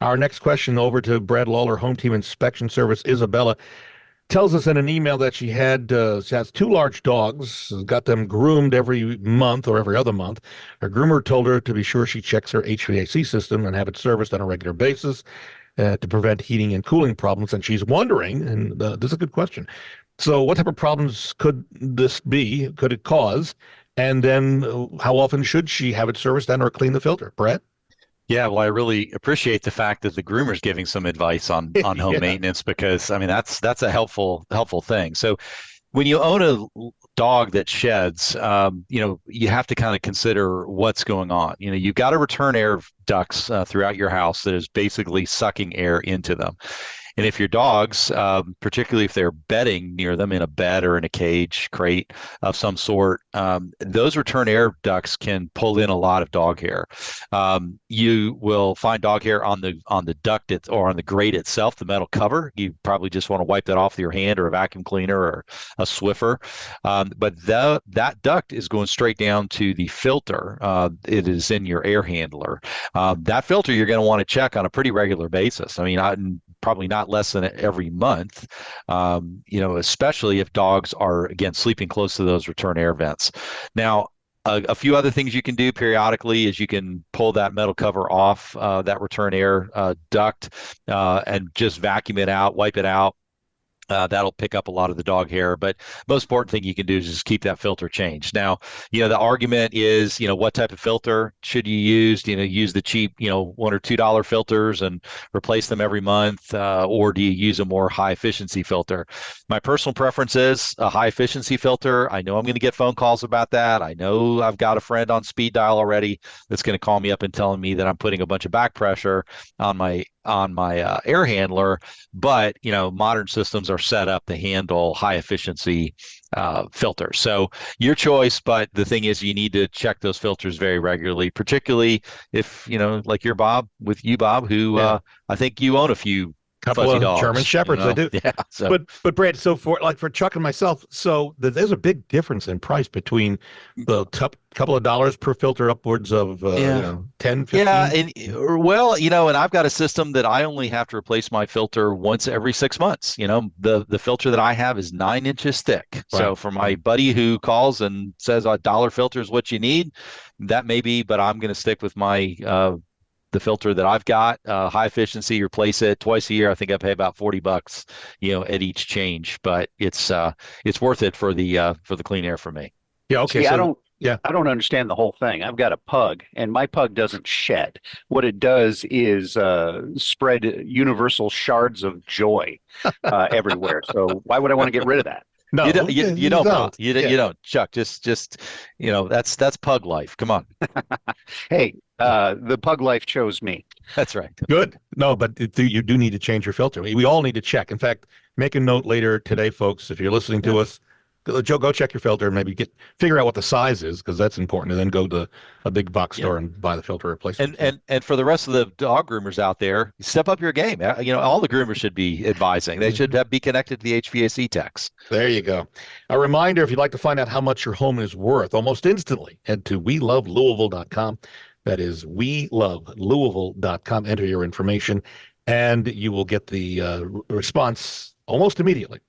Our next question over to Brad Lawler, Home Team Inspection Service. Isabella tells us in an email that she has two large dogs, got them groomed every month or every other month. Her groomer told her to be sure she checks her HVAC system and have it serviced on a regular basis to prevent heating and cooling problems. And she's wondering, and this is a good question. So, what type of problems could this be? Could it cause? And then, how often should she have it serviced and or clean the filter? Brett? Yeah, well, I really appreciate the fact that the groomer's giving some advice on home Yeah. maintenance because I mean that's a helpful thing. So when you own a dog that sheds, you have to kind of consider what's going on. You've got to return air ducts throughout your house that is basically sucking air into them. And if your dogs, particularly if they're bedding near them in a bed or in a cage crate of some sort, those return air ducts can pull in a lot of dog hair. You will find dog hair on the duct or on the grate itself, the metal cover. You probably just want to wipe that off with your hand or a vacuum cleaner or a Swiffer. But that duct is going straight down to the filter. It is in your air handler. That filter you're going to want to check on a pretty regular basis. I mean, probably not less than every month, especially if dogs are, again, sleeping close to those return air vents. Now, a few other things you can do periodically is you can pull that metal cover off that return air duct and just vacuum it out, wipe it out. That'll pick up a lot of the dog hair, but most important thing you can do is just keep that filter changed. Now, the argument is, what type of filter should you use? Use the cheap, $1 or $2 filters and replace them every month, or do you use a more high efficiency filter? My personal preference is a high efficiency filter. I know I'm going to get phone calls about that. I know I've got a friend on speed dial already that's going to call me up and telling me that I'm putting a bunch of back pressure on my air handler, but modern systems are set up to handle high efficiency filters. So your choice, but the thing is you need to check those filters very regularly, particularly if like Bob, who Yeah. I think you own a few Couple fuzzy of German dogs, shepherds, I do. yeah. So But Brad, so for Chuck and myself, so there's a big difference in price between the couple of dollars per filter upwards of yeah. 10, Yeah, 15. and well, and I've got a system that I only have to replace my filter once every 6 months. The filter that I have is 9 inches thick. Right. So for my buddy who calls and says a dollar filter is what you need, that may be, but I'm going to stick with my the filter that I've got, high efficiency, replace it twice a year. I think I pay about $40, at each change, but it's worth it for the clean air for me. Yeah, okay. See, So yeah. I don't understand the whole thing. I've got a pug, and my pug doesn't shed. What it does is spread universal shards of joy everywhere. So why would I want to get rid of that? You don't, No, you you don't, Bob. don't. You Yeah. don't, Chuck. Just that's pug life. Come on. Hey, the pug life chose me. That's right. Good. No, but you do need to change your filter. We all need to check. In fact, make a note later today, folks, if you're listening Yeah. to us, go check your filter and maybe figure out what the size is, because that's important, and then go to a big box Yeah. store and buy the filter And replacement. and for the rest of the dog groomers out there, step up your game. All the groomers should be advising. They should be connected to the HVAC techs. There you go. A reminder, if you'd like to find out how much your home is worth almost instantly, head to welovelouisville.com. That is welovelouisville.com. Enter your information, and you will get the response almost immediately.